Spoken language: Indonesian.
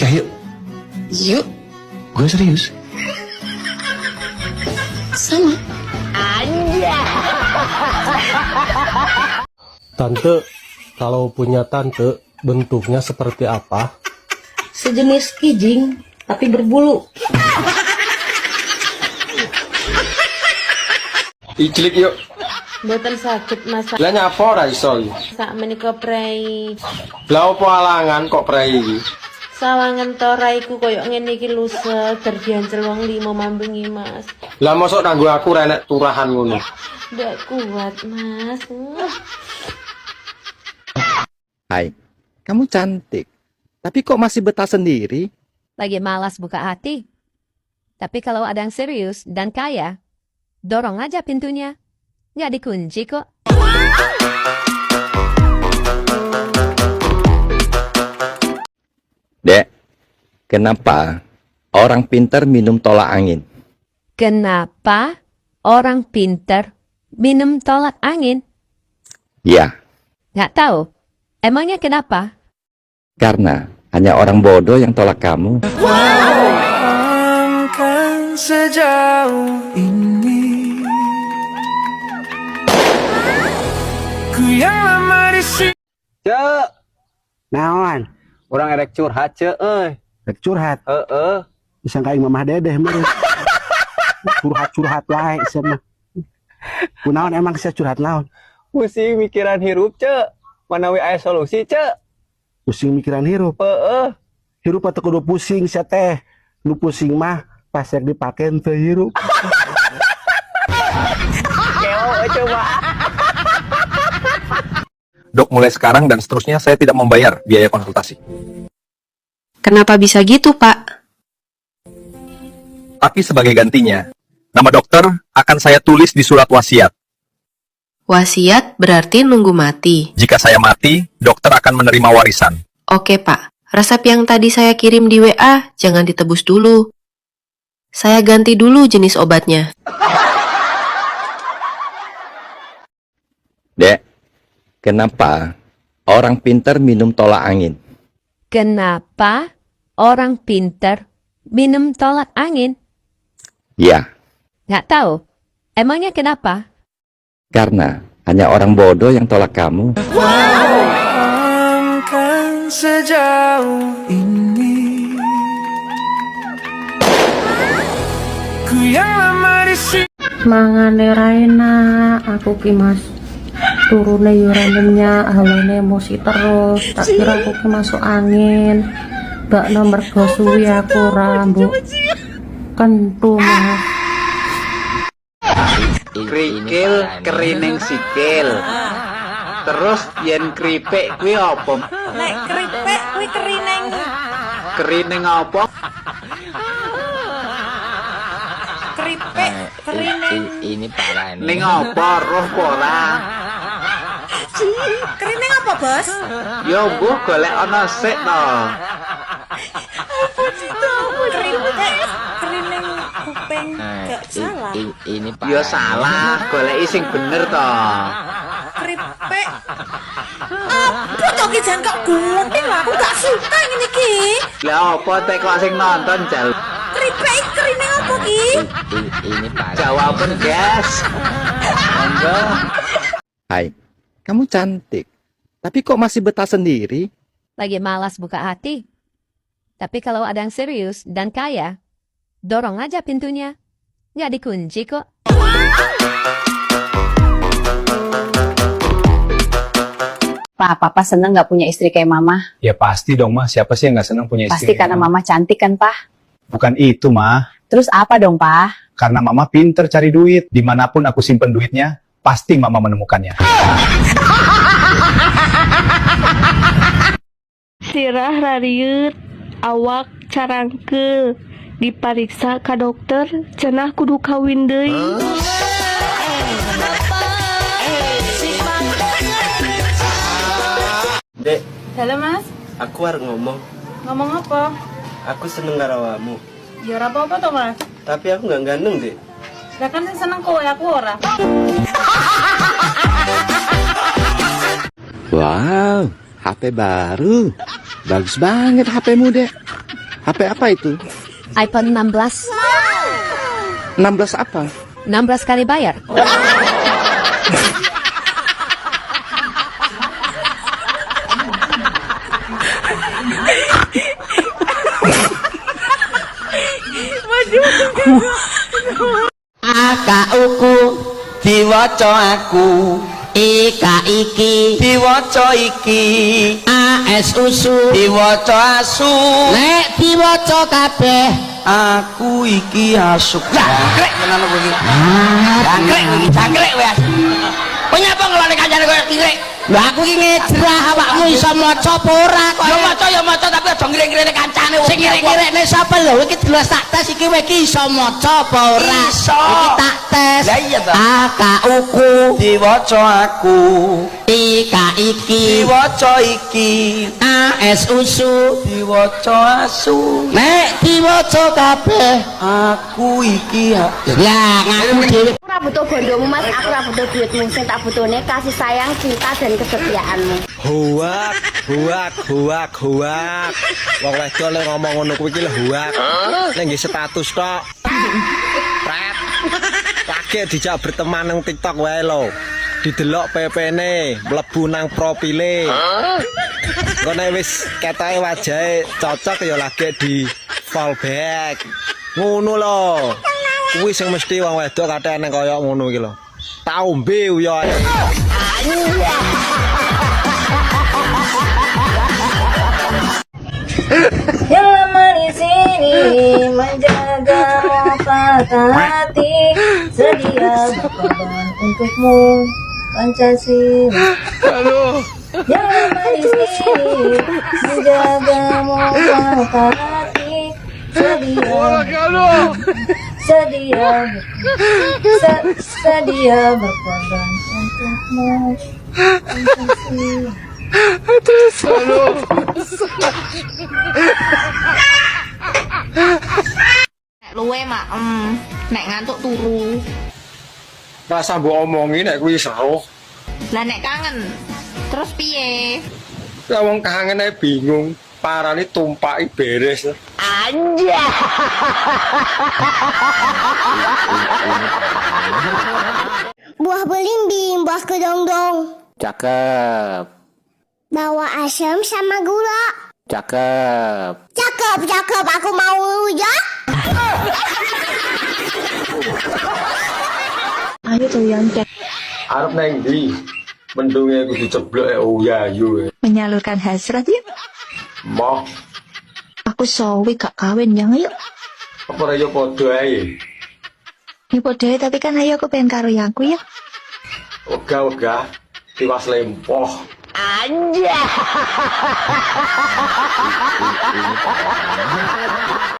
Nikah yuk. Yuk. Gue serius. Sama. Tante, kalau punya tante, bentuknya seperti apa? Sejenis kijing, tapi berbulu. Iclik yuk. Boten sakit masa. Lah nyapa ora iso iki? Sak menika prei. Lah opo alangan kok prei iki? Sawangan toraiku koyok ngene iki lusek terdiancel wong limo mambengi Mas. Lah mosok kanggo aku renek turahan ngono. Ndak kuat Mas. Hai, kamu cantik. Tapi kok masih betah sendiri? Lagi malas buka hati. Tapi kalau ada yang serius dan kaya, dorong aja pintunya. Nggak dikunci kok. Dek, kenapa orang pintar minum tolak angin? Kenapa orang pinter minum tolak angin? Ya, Nggak tahu. Emangnya kenapa? karena hanya orang bodoh yang tolak kamu. Sejauh ini ku yang lama di sini. Cek, Naon? orang erek curhat cek euy. Rek curhat. Heeh. Disangka aing mamah dedeh meureun. Curhat-curhat wae sama. Kunaon emang saya curhat naon? Pusing mikiran hirup cek. Manawi aya solusi cek. Pusing mikiran hirup. Heeh. Hirup atuh kudu pusing sia teh. Nu pusing mah pas rek dipake teu hirup. Keo coba. Dok, mulai sekarang dan seterusnya saya tidak membayar biaya konsultasi. Kenapa bisa gitu, Pak? Tapi sebagai gantinya, nama dokter akan saya tulis di surat wasiat. Wasiat berarti nunggu mati. Jika saya mati, dokter akan menerima warisan. Oke, Pak. Resep yang tadi saya kirim di WA, jangan ditebus dulu. Saya ganti dulu jenis obatnya. Dek, kenapa orang pintar minum tolak angin? Kenapa orang pinter minum tolak angin? Ya, Nggak tahu. Emangnya kenapa? karena hanya orang bodoh yang tolak kamu. Kan sejauh ini ku yang lama di sini. Mangane Raina, aku ki Mas. Turune uraniumnya, halene emosi terus. Tak kira aku ki masuk angin. Mbak nomor suwi aku rambut. Kentu Mas. Krikil kerining sikil. Terus yen kripik kuwi apa? Nek keripik kuwi kerining. Kerining apa? Keripik kerining. Ini parah ini. Ning apa roh ora? Kerining apa, Bos? Ya mbuh golek ana sik to. Keripik kerining kuping. Gak salah. Ini parah. Ya salah, goleki sing bener to. Keripik. Apa to ki jan kok gunting lah, aku gak suka ngene iki. Lah apa teh kok sing nonton jal? Keripik kerining apa ki? Ini parah. Jawaban, guys. Monggo. Hai, kamu cantik. Tapi kok masih betah sendiri? Lagi malas buka hati. Tapi kalau ada yang serius dan kaya, dorong aja pintunya. Nggak dikunci kok. Pak, Papa seneng nggak punya istri kayak Mama? Ya pasti dong, Mah. Siapa sih yang nggak senang punya Pasti karena Mama cantik kan, Pak? Bukan itu, Mah. Terus apa dong, Pak? Karena Mama pinter cari duit. Dimanapun aku simpen duitnya, pasti Mama menemukannya. Sirah rariut, awak carangkeul, dipariksa ka dokter, cenah kudu kawin deui. Dek, Halo Mas, aku harus ngomong. ngomong apa? Aku seneng karo kamu. Ya ora apa-apa to Mas. Tapi aku nggak ganteng, Dek. Lah kan sing seneng kowe, aku ora. Wow, HP baru. Bagus banget HP-mu, Dek. HP apa itu? iPhone 16. 16 apa? 16 kali bayar. Akauku diwaca aku, ika iki diwaca iki, as usu diwaca asu, lek diwaca kabeh aku iki asu. Jangkrek tenan kowe iki. Jangkrek wes. Kowe nyapa ngelone kancane koyo kirek? Lha aku iki ngejrah awakmu iso maca apa ora kok. Ya maca tapi aja ngiring-ngiring kancane. Sing ngiring-ngiringne sapa lho? Iki jelas tak tes iki kowe iki iso maca apa ora? Iki tak tes. Lah iya to. Akauku diwaca aku, ika iki diwaca iki, as usu diwaca asu, nek diwaca kabeh aku iki. Lah ngaku dhewe Ora butuh bondomu Mas, aku ora butuh duitmu. Sing tak butuhne kasih sayang, cinta dan kesetiaanmu. Huak, huak, huak, huak. Wong wedok lek ngomong ngono kuwi iki lho huak. Nek nggih status tok. Pret. Lagi dijak berteman nang TikTok wae lho. Didelok PP-ne, mlebu nang profile. Kok nek wis ketoke wajahe cocok ya lagi di fallback. Ngono lho. Kuwi sing mesti wong wedok kathek nang kaya ngono iki lho. Tak ombe uyo. Yang lama di sini menjaga patah hati, sedia berkorban untukmu Pancasila. Yang lama di sini menjagamu patah hati, sedia berkorban untukmu Pancasila. Luwe mak nek ngantuk turu. Rasa mbok omongi nek kuwi seru. Lah nek kangen terus piye? Ya wong kangen ae bingung. Parane tumpaki beres. Buah belimbing, buah kedongdong. Cakep, Bawa asam sama gula. cakep. Cakep, aku mau ya. Ayo tuh yang Arep nang ndi? Mendunge kudu ceblok uyayu. menyalurkan hasrat ya. Moh, Aku sawi gak kawin yang ayo. apa ora yo padha ae. Ya padha tapi kan ayo aku pengen karo yang aku ya. Wegah-wegah tiwas lempoh.